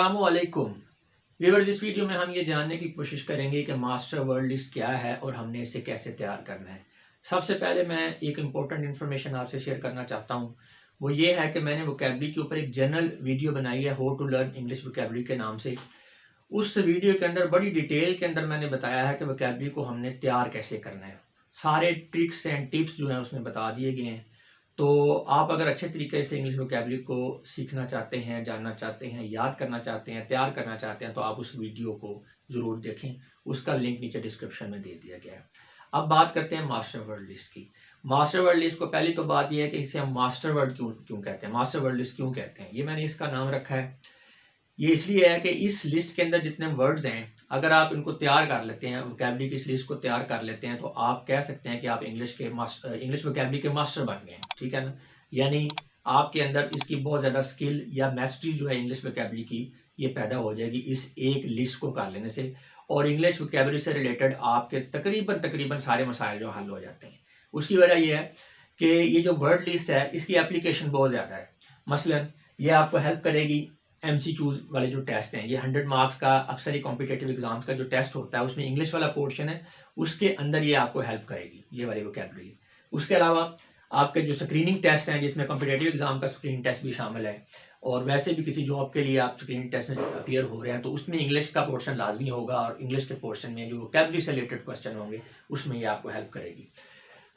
अस्सलामुअलैकुम व्यूअर्स। इस वीडियो में हम ये जानने की कोशिश करेंगे कि मास्टर वर्ड लिस्ट क्या है और हमने इसे कैसे तैयार करना है। सबसे पहले मैं एक इम्पोर्टेंट इन्फॉर्मेशन आपसे शेयर करना चाहता हूँ। वो ये है कि मैंने वोकैबुलरी के ऊपर एक जनरल वीडियो बनाई है, how to learn English vocabulary के नाम से। उस वीडियो के अंदर बड़ी डिटेल के अंदर मैंने बताया है कि वोकैबुलरी को हमने तैयार कैसे करना है। सारे ट्रिक्स एंड टिप्स जो हैं उसमें बता दिए गए हैं। तो आप अगर अच्छे तरीके से इंग्लिश वोकैबुलरी को सीखना चाहते हैं, जानना चाहते हैं, याद करना चाहते हैं, तैयार करना चाहते हैं, तो आप उस वीडियो को ज़रूर देखें। उसका लिंक नीचे डिस्क्रिप्शन में दे दिया गया है। अब बात करते हैं मास्टर वर्ड लिस्ट की। मास्टर वर्ड लिस्ट को पहली तो बात यह है कि इसे हम मास्टर वर्ड क्यों कहते हैं, मास्टर वर्ड लिस्ट क्यों कहते हैं। ये मैंने इसका नाम रखा है, ये इसलिए है कि इस लिस्ट के अंदर जितने वर्ड्स हैं, अगर आप इनको तैयार कर लेते हैं, वोकैबुलरी की इस लिस्ट को तैयार कर लेते हैं, तो आप कह सकते हैं कि आप इंग्लिश वोकैबुलरी के मास्टर बन गए हैं। ठीक है ना। यानी आपके अंदर इसकी बहुत ज़्यादा स्किल या मैस्ट्री जो है इंग्लिश वोकैबुलरी की, ये पैदा हो जाएगी इस एक लिस्ट को कर लेने से। और इंग्लिश वोकैबुलरी से रिलेटेड आपके तकरीबन सारे मसाइल जो हल हो जाते हैं। उसकी वजह यह है कि ये जो वर्ड लिस्ट है इसकी एप्लीकेशन बहुत ज़्यादा है। मसलन ये आपको हेल्प करेगी MCQs वाले जो टेस्ट हैं, ये 100 मार्क्स का अक्सर ही कॉम्पिटेटिव एग्जाम्स का जो टेस्ट होता है उसमें इंग्लिश वाला पोर्शन है, उसके अंदर ये आपको हेल्प करेगी ये वाली वोकैबुलरी। उसके अलावा आपके जो स्क्रीनिंग टेस्ट हैं, जिसमें कॉम्पिटेटिव एग्जाम का स्क्रीनिंग टेस्ट भी शामिल है, और वैसे भी किसी जॉब के लिए आप स्क्रीनिंग टेस्ट में अपीयर हो रहे हैं, तो उसमें इंग्लिश का पोर्शन लाजमी होगा, और इंग्लिश के पोर्शन में जो वोकैबुलरी से रिलेटेड क्वेश्चन होंगे उसमें ये आपको हेल्प करेगी।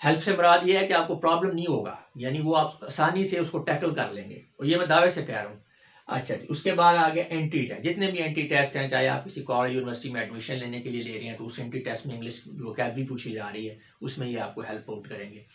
हेल्प से मुराद ये है कि आपको प्रॉब्लम नहीं होगा, यानी वो आप आसानी से उसको टैकल कर लेंगे, और ये मैं दावे से कह रहा हूँ। अच्छा जी, उसके बाद आगे एंट्री टेस्ट। जितने भी एंट्री टेस्ट हैं, चाहे आप किसी कॉलेज यूनिवर्सिटी में एडमिशन लेने के लिए ले रहे हैं, तो उस एंट्री टेस्ट में इंग्लिश वोकैबुलरी पूछी जा रही है, उसमें ये आपको हेल्प आउट करेंगे।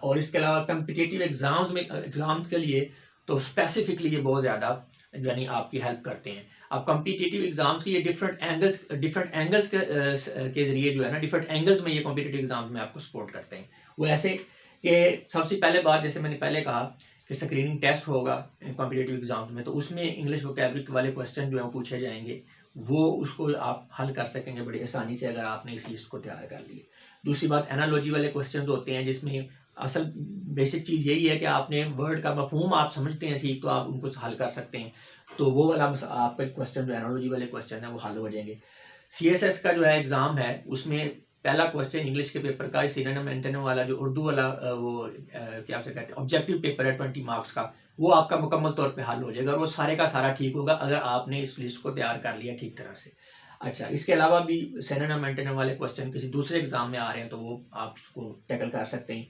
और इसके अलावा कम्पिटिटिव एग्जाम्स के लिए तो स्पेसिफिकली ये बहुत ज़्यादा यानी आपकी हेल्प करते हैं। अब कॉम्पिटिटिव एग्जाम्स की ये डिफरेंट एंगल्स के जरिए जो है ना, डिफरेंट एंगल्स में ये कॉम्पिटिटिव एग्जाम्स में आपको सपोर्ट करते हैं। वो ऐसे कि सबसे पहले बात, जैसे मैंने पहले कहा कि स्क्रीनिंग टेस्ट होगा कॉम्पिटिटिव एग्जाम्स में, तो उसमें इंग्लिश वोकैबुलरी वाले क्वेश्चन जो है पूछे जाएंगे, वो उसको आप हल कर सकेंगे बड़ी आसानी से अगर आपने इस लिस्ट को तैयार कर लिए। दूसरी बात, एनालॉजी वाले क्वेश्चन होते हैं, जिसमें असल बेसिक चीज़ यही है कि आपने वर्ड का मफहूम आप समझते हैं ठीक, तो आप उनको हल कर सकते हैं। तो वो वाला आपका क्वेश्चन जो एनालॉजी वाले क्वेश्चन है वो हल हो जाएंगे। CSS का जो है एग्ज़ाम है, उसमें पहला क्वेश्चन इंग्लिश के पेपर का सिनोनिम एंटोनिम वाला जो उर्दू वाला क्या से कहते हैं ऑब्जेक्टिव पेपर है 20 मार्क्स का, वो आपका मुकम्मल तौर पे हल हो जाएगा, और वो सारे का सारा ठीक होगा अगर आपने इस लिस्ट को तैयार कर लिया ठीक तरह से। अच्छा, इसके अलावा भी सिनोनिम एंटोनिम वाले क्वेश्चन किसी दूसरे एग्जाम में आ रहे हैं, तो वो आप उसको टैकल कर सकते हैं।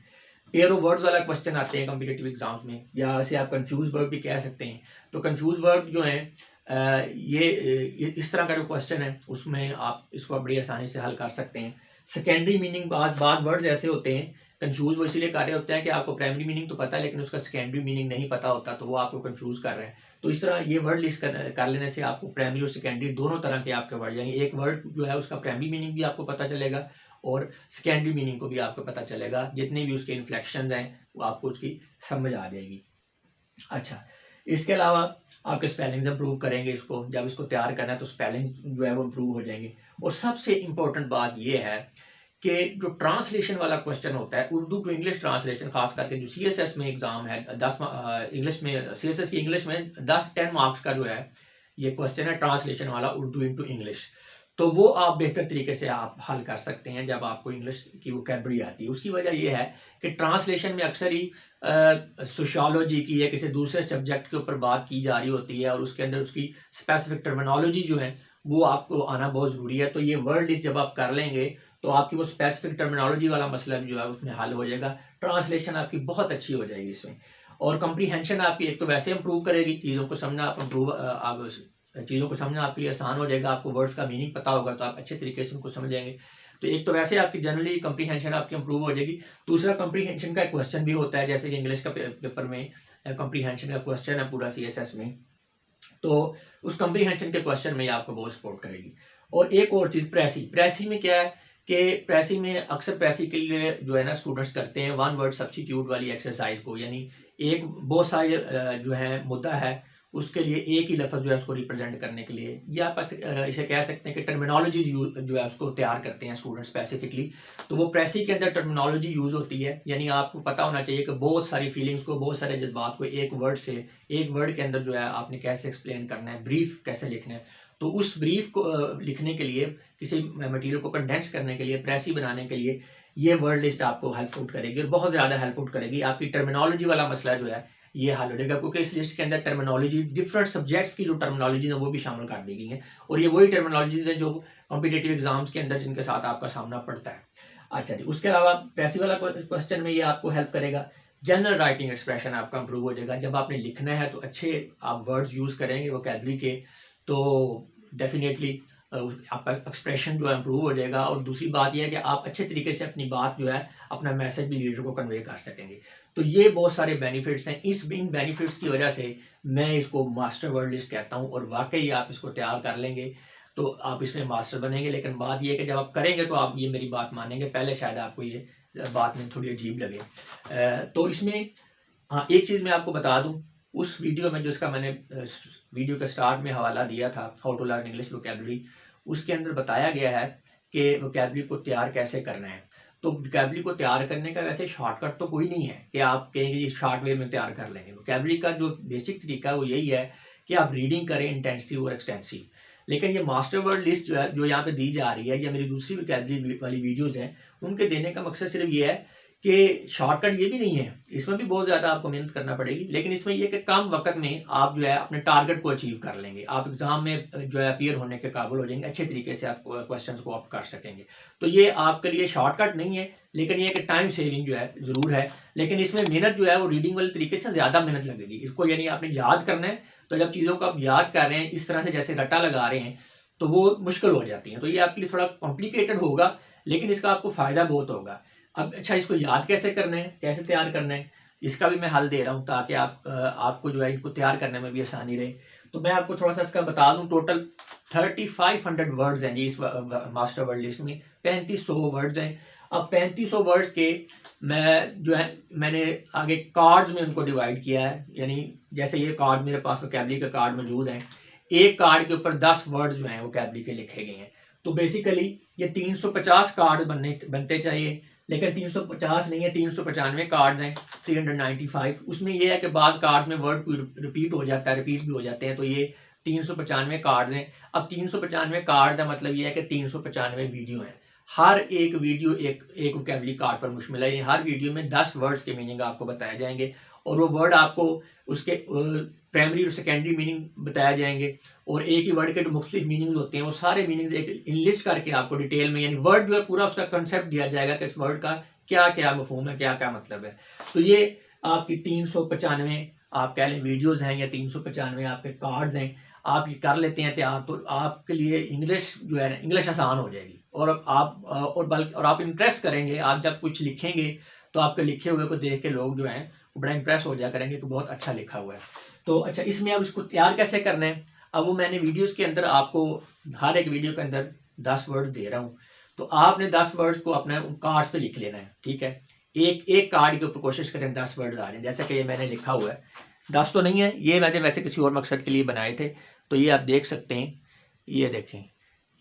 पेयर ऑफ वर्ड्स वाला क्वेश्चन आते हैं कॉम्पिटिटिव एग्जाम्स में, या ऐसे आप कंफ्यूज वर्ड भी कह सकते हैं। तो कंफ्यूज वर्ड जो है ये इस तरह का जो क्वेश्चन है, उसमें आप इसको बड़ी आसानी से हल कर सकते हैं। सेकेंडरी मीनिंग, बाद वर्ड्स ऐसे होते हैं कंफ्यूज, वो इसलिए कर रहे होते हैं कि आपको प्राइमरी मीनिंग तो पता है लेकिन उसका सेकेंडरी मीनिंग नहीं पता होता, तो वो आपको कंफ्यूज कर रहे हैं। तो इस तरह ये वर्ड लिस्ट कर लेने से आपको प्राइमरी और सेकेंडरी दोनों तरह के आपके वर्ड, यानी एक वर्ड जो है उसका प्राइमरी मीनिंग भी आपको पता चलेगा और सेकेंडरी मीनिंग को भी आपको पता चलेगा। जितने भी उसके इन्फ्लेक्शंस हैं वो आपको उसकी समझ आ जाएगी। अच्छा, इसके अलावा आपके स्पेलिंग्स इंप्रूव करेंगे। इसको जब इसको तैयार करना है तो स्पेलिंग जो है वो इम्प्रूव हो जाएंगे। और सबसे इम्पोर्टेंट बात ये है कि जो ट्रांसलेशन वाला क्वेश्चन होता है, उर्दू टू इंग्लिश ट्रांसलेशन, खास करके जो CSS में एग्जाम है, 10 इंग्लिश में CSS की इंग्लिश में 10 मार्क्स का जो है ये क्वेश्चन है ट्रांसलेशन वाला, उर्दू इनटू इंग्लिश। तो वो आप बेहतर तरीके से आप हल कर सकते हैं जब आपको इंग्लिश की वोकैबुलरी आती है। उसकी वजह यह है कि ट्रांसलेशन में अक्सर ही सोशियोलॉजी की या किसी दूसरे सब्जेक्ट के ऊपर बात की जा रही होती है, और उसके अंदर उसकी स्पेसिफिक टर्मिनोलॉजी जो है वो आपको आना बहुत ज़रूरी है। तो ये वर्ड लिस्ट जब आप कर लेंगे तो आपकी वो स्पेसिफिक टर्मिनोलॉजी वाला मसला भी जो है उसमें हल हो जाएगा। ट्रांसलेशन आपकी बहुत अच्छी हो जाएगी इसमें, और कंप्रीहेंशन आपकी एक तो वैसे इंप्रूव करेगी, चीज़ों को समझना आप चीज़ों को समझना आपके लिए आसान हो जाएगा। आपको वर्ड्स का मीनिंग पता होगा तो आप अच्छे तरीके से उनको समझ जाएंगे। तो एक तो वैसे आपकी जनरली कंप्रीहेंशन आपकी इंप्रूव हो जाएगी। दूसरा, कंप्रीहेंशन का क्वेश्चन भी होता है, जैसे कि इंग्लिश का पेपर में कंप्रीहेंशन का क्वेश्चन है पूरा CSS में, तो उस कंप्रीहेंशन के क्वेश्चन में आपको बहुत सपोर्ट करेगी। और एक और चीज़, प्रेसी में क्या है कि प्रेसी में अक्सर प्रेसी के लिए जो है ना स्टूडेंट्स करते हैं वन वर्ड सब्स्टिट्यूट वाली एक्सरसाइज को, यानी एक बहुत सारे जो है मुद्दा है उसके लिए एक ही लफ्ज़ जो है उसको रिप्रेजेंट करने के लिए, या आप इसे कह सकते हैं कि टर्मिनोलॉजी जो है उसको तैयार करते हैं स्टूडेंट स्पेसिफिकली। तो वो प्रेसी के अंदर टर्मिनोलॉजी यूज़ होती है, यानी आपको पता होना चाहिए कि बहुत सारी फीलिंग्स को, बहुत सारे जज्बात को एक वर्ड के अंदर जो है आपने कैसे एक्सप्लेन करना है, ब्रीफ कैसे लिखना है। तो उस ब्रीफ को लिखने के लिए, किसी मटेरियल को कंडेंस करने के लिए, प्रेसी बनाने के लिए ये वर्ड लिस्ट आपको हेल्प करेगी और बहुत ज़्यादा हेल्प करेगी। आपकी टर्मिनोलॉजी वाला मसला जो है ये हल हो जाएगा, क्योंकि इस लिस्ट के अंदर टर्मिनोलॉजी, डिफरेंट सब्जेक्ट्स की जो टर्मिनोलॉजी है वो भी शामिल कर दी गई हैं, और ये वही टर्मिनोलॉजीज है जो कॉम्पिटिटिव एग्जाम्स के अंदर जिनके साथ आपका सामना पड़ता है। अच्छा जी, उसके अलावा पैसिव वाला क्वेश्चन में ये आपको हेल्प करेगा। जनरल राइटिंग एक्सप्रेशन आपका इंप्रूव हो जाएगा। जब आपने लिखना है तो अच्छे आप वर्ड्स यूज़ करेंगे वोकैबुलरी के, तो डेफिनेटली आपका एक्सप्रेशन जो है इंप्रूव हो जाएगा। और दूसरी बात यह है कि आप अच्छे तरीके से अपनी बात जो है, अपना मैसेज भी लीडर को कन्वे कर सकेंगे। तो ये बहुत सारे बेनिफिट्स हैं। इन बेनिफिट्स की वजह से मैं इसको मास्टर वर्ड लिस्ट कहता हूँ, और वाकई आप इसको तैयार कर लेंगे तो आप इसमें मास्टर बनेंगे। लेकिन बात यह है कि जब आप करेंगे तो आप ये मेरी बात मानेंगे, पहले शायद आपको ये बात में थोड़ी अजीब लगे। तो इसमें हाँ, एक चीज़ मैं आपको बता दूं, उस वीडियो में जिसका मैंने वीडियो के स्टार्ट में हवाला दिया था, how to learn English vocabulary, उसके अंदर बताया गया है कि वोकैबुलरी को तैयार कैसे करना है। तो वोकैबुलरी को तैयार करने का वैसे शॉर्टकट तो कोई नहीं है कि आप कहेंगे ये शॉर्ट वे में तैयार कर लेंगे। वोकैबुलरी का जो बेसिक तरीका है वो यही है कि आप रीडिंग करें इंटेंसिव और एक्सटेंसिव। लेकिन ये मास्टर वर्ड लिस्ट जो है, जो यहाँ पे दी जा रही है, या मेरी दूसरी वोकैबुलरी वाली वीडियोज़ हैं, उनके देने का मकसद सिर्फ ये है कि शॉर्टकट ये भी नहीं है, इसमें भी बहुत ज़्यादा आपको मेहनत करना पड़ेगी, लेकिन इसमें ये कि कम वक्त में आप जो है अपने टारगेट को अचीव कर लेंगे। आप एग्जाम में जो है अपीयर होने के काबिल हो जाएंगे, अच्छे तरीके से आप क्वेश्चंस को ऑप्ट कर सकेंगे। तो ये आपके लिए शॉर्टकट नहीं है, लेकिन ये कि टाइम सेविंग जो है ज़रूर है। लेकिन इसमें मेहनत जो है वो रीडिंग वाले तरीके से ज़्यादा मेहनत लगेगी इसको, यानी आपने याद करना है। तो जब चीज़ों को आप याद कर रहे हैं इस तरह से, जैसे रट्टा लगा रहे हैं, तो वो मुश्किल हो जाती हैं। तो ये आपके लिए थोड़ा कॉम्प्लिकेटेड होगा, लेकिन इसका आपको फ़ायदा बहुत होगा। अब अच्छा, इसको याद कैसे करना है, कैसे तैयार करना है, इसका भी मैं हल दे रहा हूँ, ताकि आपको जो है इनको तैयार करने में भी आसानी रहे। तो मैं आपको थोड़ा सा इसका बता दूँ। टोटल 3500 वर्ड्स हैं जी इस मास्टर वर्ड लिस्ट में, 3500 वर्ड्स हैं। अब 3500 वर्ड्स के मैं जो है मैंने आगे कार्ड्स में उनको डिवाइड किया है, यानी जैसे ये कार्ड मेरे पास वोकैबुलरी के कार्ड मौजूद हैं, एक कार्ड के ऊपर 10 वर्ड्स जो हैं वोकैबुलरी के लिखे गए हैं। तो बेसिकली ये 350 कार्ड बनते चाहिए, लेकिन 350 नहीं है, 395 कार्ड्स हैं, 395। उसमें यह है कि बाद कार्ड्स में वर्ड रिपीट हो जाता है, रिपीट भी हो जाते हैं, तो ये 395 कार्ड्स हैं। अब 395 कार्ड का मतलब ये है कि 395 वीडियो हैं। हर एक वीडियो एक वोकैबुलरी कार्ड पर मुश्तमिल है। हर वीडियो में 10 वर्ड्स के मीनिंग आपको बताए जाएंगे, और वो वर्ड आपको उसके प्राइमरी और सेकेंडरी मीनिंग बताए जाएंगे, और एक ही वर्ड के जो मुख्तलिफ मीनिंग्स होते हैं वो सारे मीनिंग्स एक लिस्ट करके आपको डिटेल में, यानी वर्ड जो है पूरा उसका कंसेप्ट दिया जाएगा कि इस वर्ड का क्या क्या मफहूम है, क्या क्या मतलब है। तो ये आपकी 395 आप कह लें वीडियोज़ हैं, या 395 आपके कार्ड्स हैं। आप ये कर लेते हैं तैयार, तो आपके लिए इंग्लिश जो है ना, इंग्लिश आसान हो जाएगी। और आप इंप्रेस करेंगे। आप जब कुछ लिखेंगे तो आपके लिखे हुए को देख के लोग जो हैं वो बड़ा इंप्रेस हो जाया करेंगे कि बहुत अच्छा लिखा हुआ है। तो अच्छा, इसमें अब इसको तैयार कैसे करना है, अब वो मैंने वीडियोस के अंदर आपको हर एक वीडियो के अंदर 10 वर्ड दे रहा हूँ। तो आपने 10 वर्ड्स को अपने कार्ड्स पे लिख लेना है, ठीक है। एक कार्ड के ऊपर कोशिश करें 10 वर्ड्स आ जाए, जैसा कि ये मैंने लिखा हुआ है। 10 तो नहीं है, ये मैंने वैसे किसी और मकसद के लिए बनाए थे। तो ये आप देख सकते हैं, ये देखें,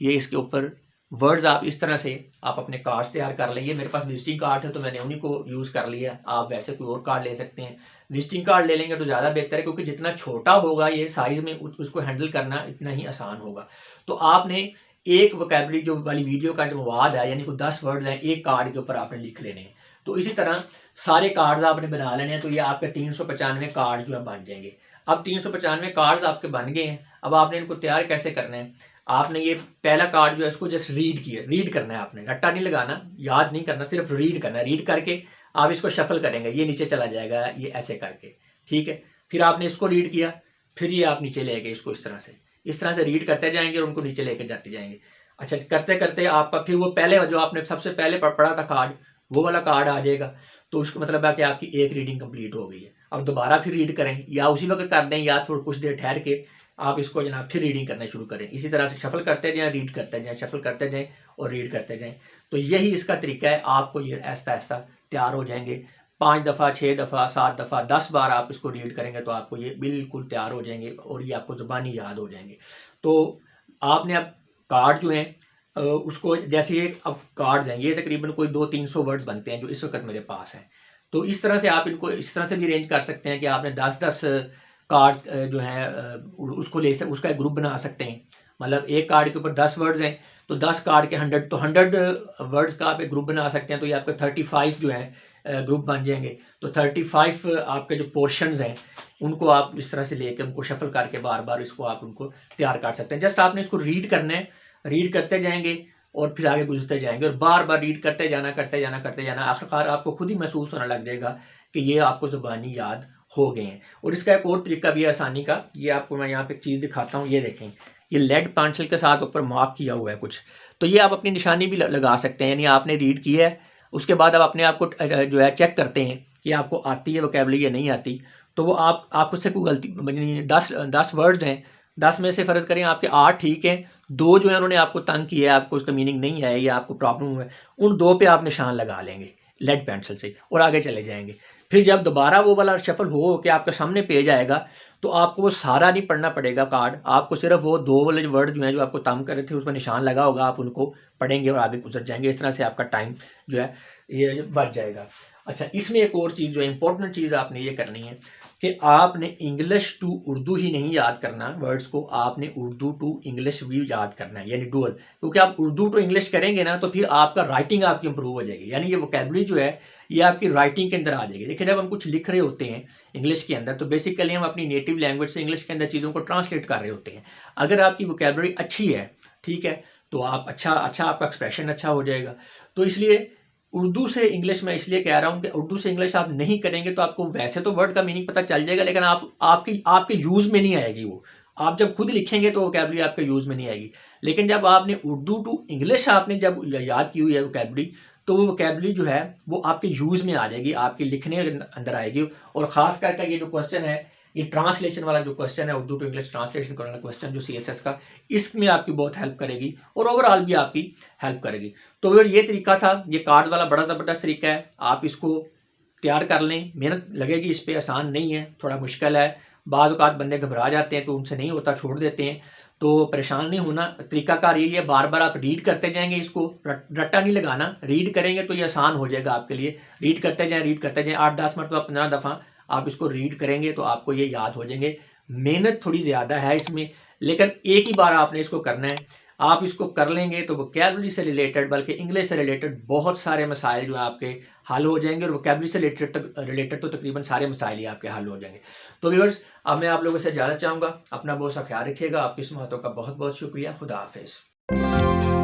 ये इसके ऊपर वर्ड्स आप इस तरह से आप अपने कार्ड्स तैयार कर लेंगे। मेरे पास विजिटिंग कार्ड है तो मैंने उन्हीं को यूज़ कर लिया। आप वैसे कोई और कार्ड ले सकते हैं, विजिटिंग कार्ड ले लेंगे तो ज़्यादा बेहतर है, क्योंकि जितना छोटा होगा ये साइज़ में उसको हैंडल करना इतना ही आसान होगा। तो आपने एक वोकैबुलरी जो वाली वीडियो का जो मवाद है, यानी कि 10 वर्ड्स हैं, एक कार्ड के ऊपर आपने लिख लेने हैं। तो इसी तरह सारे कार्ड्स आपने बना लेने हैं। तो ये आपके 395 कार्ड जो है बन जाएंगे। अब 395 कार्ड्स आपके बन गए हैं। अब आपने इनको तैयार कैसे करना है, आपने ये पहला कार्ड जो है इसको जस्ट रीड करना है। आपने रट्टा नहीं लगाना, याद नहीं करना, सिर्फ रीड करना है। रीड करके आप इसको शफल करेंगे, ये नीचे चला जाएगा, ये ऐसे करके, ठीक है। फिर आपने इसको रीड किया, फिर ये आप नीचे ले गए इसको इस तरह से रीड करते जाएंगे और उनको नीचे लेके जाते जाएंगे। अच्छा, करते करते आपका फिर वो पहले जो आपने सबसे पहले पढ़ा था कार्ड, वो वाला कार्ड आ जाएगा। तो उसका मतलब है कि आपकी एक रीडिंग कंप्लीट हो गई है। अब दोबारा फिर रीड करें, या उसी वक्त कर दें, या थोड़ा कुछ देर ठहर के आप इसको जनाब फिर रीडिंग करना शुरू करें। इसी तरह से शफल करते जाएं, रीड करते जाएं, शफल करते जाएं और रीड करते जाएं। तो यही इसका तरीका है। आपको ये ऐसा तैयार हो जाएंगे। 5 दफ़ा, 6 दफ़ा, 7 दफ़ा, 10 बार आप इसको रीड करेंगे तो आपको ये बिल्कुल तैयार हो जाएंगे और ये आपको ज़ुबानी याद हो जाएंगे। तो आपने अब कार्ड जो हैं उसको जैसे ये अब कार्ड्स हैं, ये तकरीबन कोई 200-300 वर्ड्स बनते हैं जो इस वक्त मेरे पास हैं। तो इस तरह से आप इनको इस तरह से भी अरेंज कर सकते हैं कि आपने 10-10 कार्ड्स जो हैं उसको उसका एक ग्रुप बना सकते हैं। मतलब एक कार्ड के ऊपर 10 वर्ड्स हैं तो 10 कार्ड के 100 तो 100 वर्ड्स का आप एक ग्रुप बना सकते हैं, तो ये आपके 35 जो है ग्रुप बन जाएंगे। तो 35 आपके जो पोर्शंस हैं उनको आप इस तरह से लेकर उनको शफल करके बार बार इसको आप उनको तैयार कर सकते हैं। जस्ट आपने इसको रीड करना है, रीड करते जाएंगे और फिर आगे गुजरते जाएंगे और बार बार रीड करते जाना करते जाना करते जाना, आखिरकार आपको खुद ही महसूस होने लग जाएगा कि ये आपको ज़ुबानी याद हो गए हैं। और इसका एक और तरीका भी है आसानी का, ये आपको मैं यहाँ पे एक चीज़ दिखाता हूँ। ये देखें, ये लेड पेंसिल के साथ ऊपर मार्क किया हुआ है कुछ, तो ये आप अपनी निशानी भी लगा सकते हैं। यानी आपने रीड किया है, उसके बाद आप अपने आप को जो है चेक करते हैं कि आपको आती है वोकैबुलरी या नहीं आती। तो वो आप उससे कोई गलती 10 वर्ड्स हैं, 10 में से फ़र्ज़ करें आपके 8 ठीक हैं, 2 जो है उन्होंने आपको तंग किया है, आपको उसका मीनिंग नहीं है या आपको प्रॉब्लम है, उन 2 पे आप निशान लगा लेंगे लेड पेंसिल से और आगे चले जाएंगे। फिर जब दोबारा वो वाला शफल हो के आपके सामने पेज आएगा तो आपको वो सारा नहीं पढ़ना पड़ेगा कार्ड, आपको सिर्फ वो 2 वाले वर्ड जो हैं जो आपको तंग कर रहे थे उस पर निशान लगा होगा, आप उनको पढ़ेंगे और आगे गुजर जाएंगे। इस तरह से आपका टाइम जो है ये बच जाएगा। अच्छा, इसमें एक और चीज़ जो है इंपॉर्टेंट चीज़ आपने ये करनी है कि आपने इंग्लिश टू उर्दू ही नहीं याद करना वर्ड्स को, आपने उर्दू टू इंग्लिश भी याद करना है, यानी डुअल। क्योंकि आप उर्दू टू इंग्लिश करेंगे ना तो फिर आपका राइटिंग आपकी इंप्रूव हो जाएगी, यानी ये वोकैबुलरी जो है ये आपकी राइटिंग के अंदर आ जाएगी। देखिए, जब हम कुछ लिख रहे होते हैं इंग्लिश के अंदर तो बेसिकली हम अपनी नेटिव लैंग्वेज से इंग्लिश के अंदर चीज़ों को ट्रांसलेट कर रहे होते हैं। अगर आपकी वोकैबुलरी अच्छी है, ठीक है, तो आप अच्छा आपका एक्सप्रेशन अच्छा हो जाएगा। तो इसलिए उर्दू से इंग्लिश मैं इसलिए कह रहा हूँ कि उर्दू से इंग्लिश आप नहीं करेंगे तो आपको वैसे तो वर्ड का मीनिंग पता चल जाएगा, लेकिन आपके यूज़ में नहीं आएगी वो। आप जब खुद लिखेंगे तो वोकैबुलरी आपके यूज़ में नहीं आएगी। लेकिन जब आपने उर्दू टू इंग्लिश आपने जब याद की हुई है वोकैबुलरी, तो वो वोकैबुलरी जो है वो आपके यूज़ में आ जाएगी, आपके लिखने के अंदर आएगी। और ख़ास करके ये जो क्वेश्चन है, ये ट्रांसलेशन वाला जो क्वेश्चन है, उर्दू टू इंग्लिश ट्रांसलेशन करने वाला क्वेश्चन जो CSS का, इसमें आपकी बहुत हेल्प करेगी और ओवरऑल भी आपकी हेल्प करेगी। तो फिर ये तरीका था, ये कार्ड वाला बड़ा ज़बरदस्त तरीका है, आप इसको तैयार कर लें। मेहनत लगेगी इस पर, आसान नहीं है, थोड़ा मुश्किल है। बाज़ औक़ात बंदे घबरा जाते हैं तो उनसे नहीं होता, छोड़ देते हैं। तो परेशान नहीं होना, तरीकाकार यही है, बार बार आप रीड करते जाएंगे, इसको रट्टा नहीं लगाना, रीड करेंगे तो ये आसान हो जाएगा आपके लिए। रीड करते जाएँ 8-10 मरतबा 15 दफ़ा आप इसको रीड करेंगे तो आपको ये याद हो जाएंगे। मेहनत थोड़ी ज़्यादा है इसमें, लेकिन एक ही बार आपने इसको करना है। आप इसको कर लेंगे तो वोकैबुलरी से रिलेटेड बल्कि इंग्लिश से रिलेटेड बहुत सारे मसाइल जो है आपके हल हो जाएंगे और वोकैबुलरी से रिलेटेड तो तकरीबन सारे मसाइल ही आपके हल हो जाएंगे। तो व्यूअर्स, अब मैं आप लोगों से इजाज़त चाहूँगा, अपना बहुत सा ख्याल रखिएगा। आपकी इस महत्व का बहुत बहुत शुक्रिया। खुदा हाफिज़।